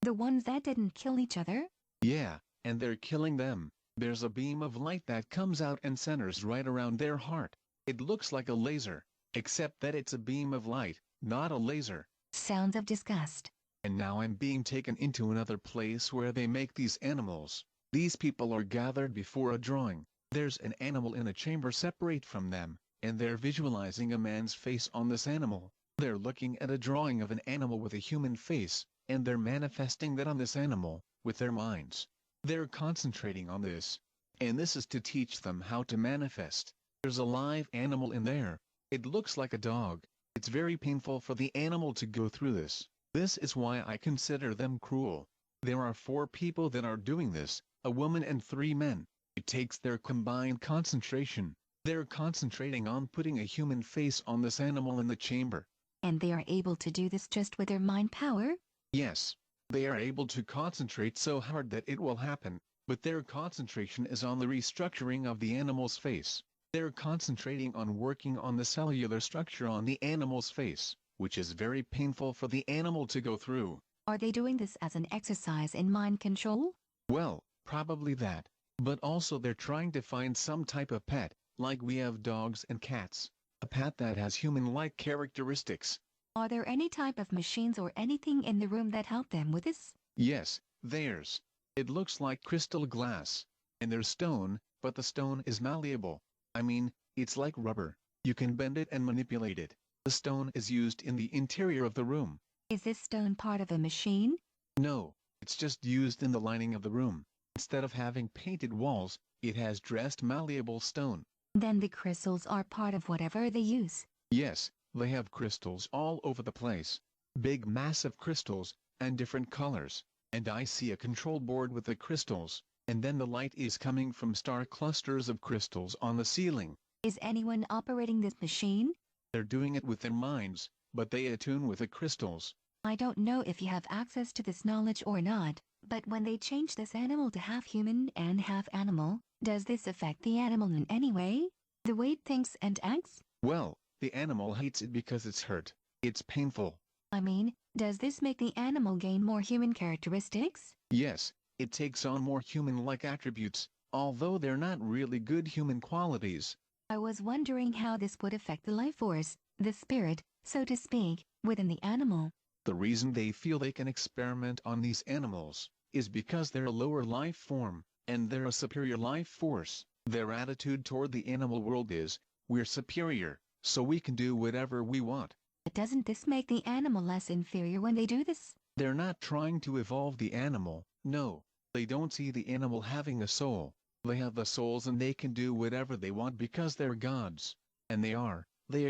The ones that didn't kill each other? Yeah, and they're killing them. There's a beam of light that comes out and centers right around their heart. It looks like a laser, except that it's a beam of light, not a laser. Sounds of disgust. And now I'm being taken into another place where they make these animals. These people are gathered before a drawing. There's an animal in a chamber separate from them, and they're visualizing a man's face on this animal. They're looking at a drawing of an animal with a human face, and they're manifesting that on this animal, with their minds. They're concentrating on this. And this is to teach them how to manifest. There's a live animal in there. It looks like a dog. It's very painful for the animal to go through this. This is why I consider them cruel. There are 4 people that are doing this, a woman and 3 men. It takes their combined concentration. They're concentrating on putting a human face on this animal in the chamber. And they are able to do this just with their mind power? Yes. They are able to concentrate so hard that it will happen, but their concentration is on the restructuring of the animal's face. They're concentrating on working on the cellular structure on the animal's face, which is very painful for the animal to go through. Are they doing this as an exercise in mind control? Well, probably that. But also they're trying to find some type of pet, like we have dogs and cats. A pet that has human-like characteristics. Are there any type of machines or anything in the room that help them with this? Yes, there's. It looks like crystal glass. And there's stone, but the stone is malleable. I mean, it's like rubber. You can bend it and manipulate it. The stone is used in the interior of the room. Is this stone part of a machine? No, it's just used in the lining of the room. Instead of having painted walls, it has dressed malleable stone. Then the crystals are part of whatever they use. Yes, they have crystals all over the place. Big massive crystals, and different colors. And I see a control board with the crystals, and then the light is coming from star clusters of crystals on the ceiling. Is anyone operating this machine? They're doing it with their minds, but they attune with the crystals. I don't know if you have access to this knowledge or not, but when they change this animal to half human and half animal, does this affect the animal in any way? The way it thinks and acts? Well, the animal hates it because it's hurt. It's painful. I mean, does this make the animal gain more human characteristics? Yes, it takes on more human-like attributes, although they're not really good human qualities. I was wondering how this would affect the life force, the spirit, so to speak, within the animal. The reason they feel they can experiment on these animals is because they're a lower life form, and they're a superior life force. Their attitude toward the animal world is, we're superior, so we can do whatever we want. But doesn't this make the animal less inferior when they do this? They're not trying to evolve the animal, no. They don't see the animal having a soul. They have the souls and they can do whatever they want because they're gods. And they are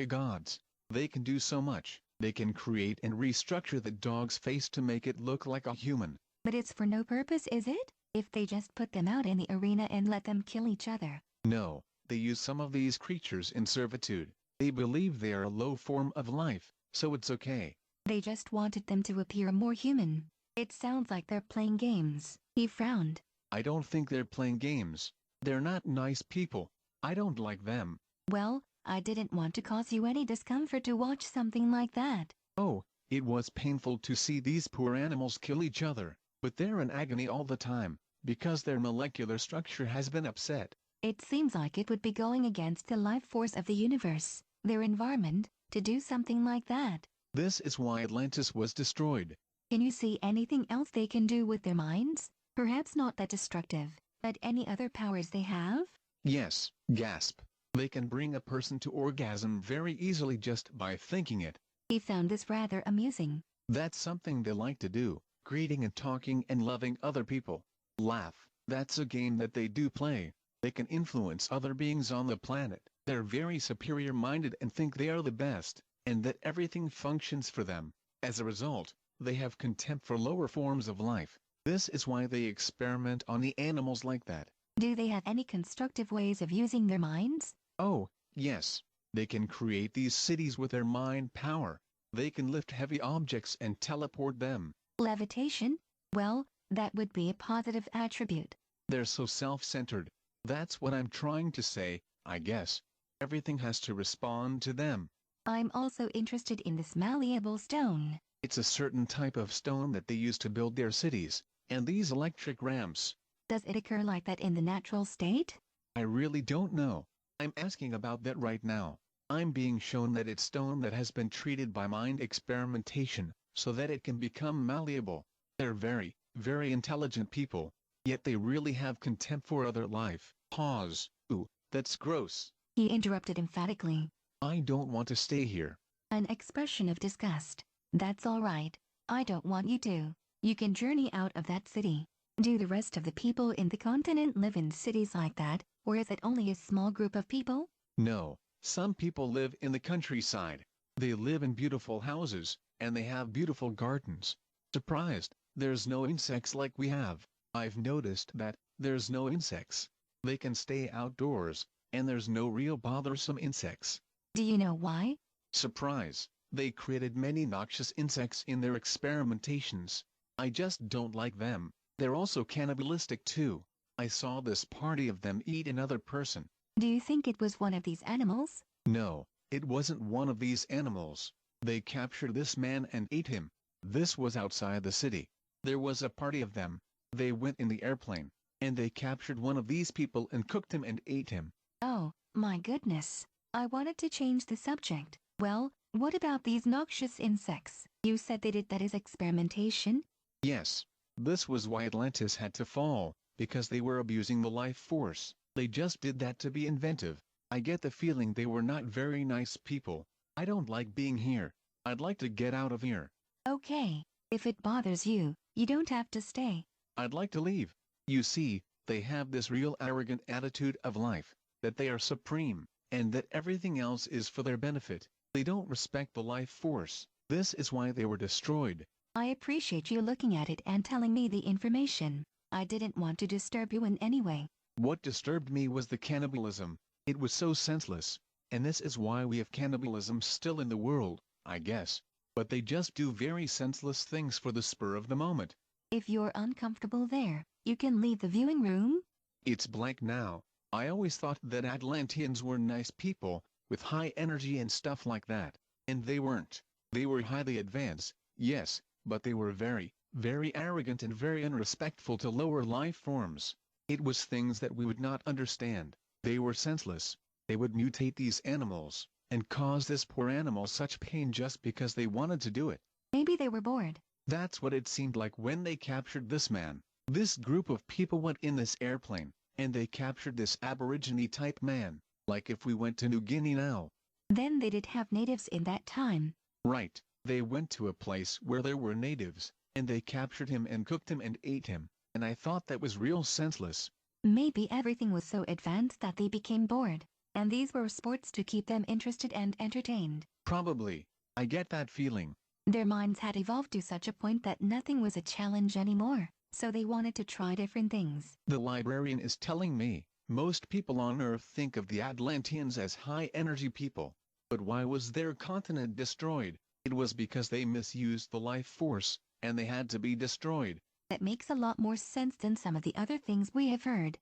gods. They can do so much. They can create and restructure the dog's face to make it look like a human. But it's for no purpose, is it? If they just put them out in the arena and let them kill each other. No, they use some of these creatures in servitude. They believe they are a low form of life, so it's okay. They just wanted them to appear more human. It sounds like they're playing games. He frowned. I don't think they're playing games. They're not nice people. I don't like them. Well, I didn't want to cause you any discomfort to watch something like that. Oh, it was painful to see these poor animals kill each other, but they're in agony all the time, because their molecular structure has been upset. It seems like it would be going against the life force of the universe, their environment, to do something like that. This is why Atlantis was destroyed. Can you see anything else they can do with their minds? Perhaps not that destructive, but any other powers they have? Yes, gasp. They can bring a person to orgasm very easily just by thinking it. He found this rather amusing. That's something they like to do, greeting and talking and loving other people. Laugh, that's a game that they do play. They can influence other beings on the planet. They're very superior-minded and think they are the best, and that everything functions for them. As a result, they have contempt for lower forms of life. This is why they experiment on the animals like that. Do they have any constructive ways of using their minds? Oh, yes. They can create these cities with their mind power. They can lift heavy objects and teleport them. Levitation? Well, that would be a positive attribute. They're so self-centered. That's what I'm trying to say, I guess. Everything has to respond to them. I'm also interested in this malleable stone. It's a certain type of stone that they use to build their cities, and these electric ramps. Does it occur like that in the natural state? I really don't know. I'm asking about that right now. I'm being shown that it's stone that has been treated by mind experimentation, so that it can become malleable. They're very, very intelligent people, yet they really have contempt for other life. Pause. Ooh, that's gross. He interrupted emphatically. I don't want to stay here. An expression of disgust. That's all right. I don't want you to. You can journey out of that city. Do the rest of the people in the continent live in cities like that, or is it only a small group of people? No, some people live in the countryside. They live in beautiful houses, and they have beautiful gardens. Surprised, there's no insects like we have. I've noticed that, there's no insects. They can stay outdoors, and there's no real bothersome insects. Do you know why? Surprise, they created many noxious insects in their experimentations. I just don't like them. They're also cannibalistic too. I saw this party of them eat another person. Do you think it was one of these animals? No, it wasn't one of these animals. They captured this man and ate him. This was outside the city. There was a party of them. They went in the airplane, and they captured one of these people and cooked him and ate him. Oh, my goodness. I wanted to change the subject. Well, what about these noxious insects? You said they did that as experimentation? Yes. This was why Atlantis had to fall, because they were abusing the life force. They just did that to be inventive. I get the feeling they were not very nice people. I don't like being here. I'd like to get out of here. Okay. If it bothers you, you don't have to stay. I'd like to leave. You see, they have this real arrogant attitude of life, that they are supreme, and that everything else is for their benefit. They don't respect the life force. This is why they were destroyed. I appreciate you looking at it and telling me the information. I didn't want to disturb you in any way. What disturbed me was the cannibalism. It was so senseless. And this is why we have cannibalism still in the world, I guess. But they just do very senseless things for the spur of the moment. If you're uncomfortable there, you can leave the viewing room. It's blank now. I always thought that Atlanteans were nice people, with high energy and stuff like that. And they weren't. They were highly advanced, yes, but they were very, very arrogant and very unrespectful to lower life forms. It was things that we would not understand. They were senseless. They would mutate these animals, and cause this poor animal such pain just because they wanted to do it. Maybe they were bored. That's what it seemed like when they captured this man. This group of people went in this airplane, and they captured this Aborigine-type man, like if we went to New Guinea now. Then they did have natives in that time. Right, they went to a place where there were natives, and they captured him and cooked him and ate him, and I thought that was real senseless. Maybe everything was so advanced that they became bored, and these were sports to keep them interested and entertained. Probably. I get that feeling. Their minds had evolved to such a point that nothing was a challenge anymore, so they wanted to try different things. The librarian is telling me, most people on Earth think of the Atlanteans as high-energy people. But why was their continent destroyed? It was because they misused the life force, and they had to be destroyed. That makes a lot more sense than some of the other things we have heard.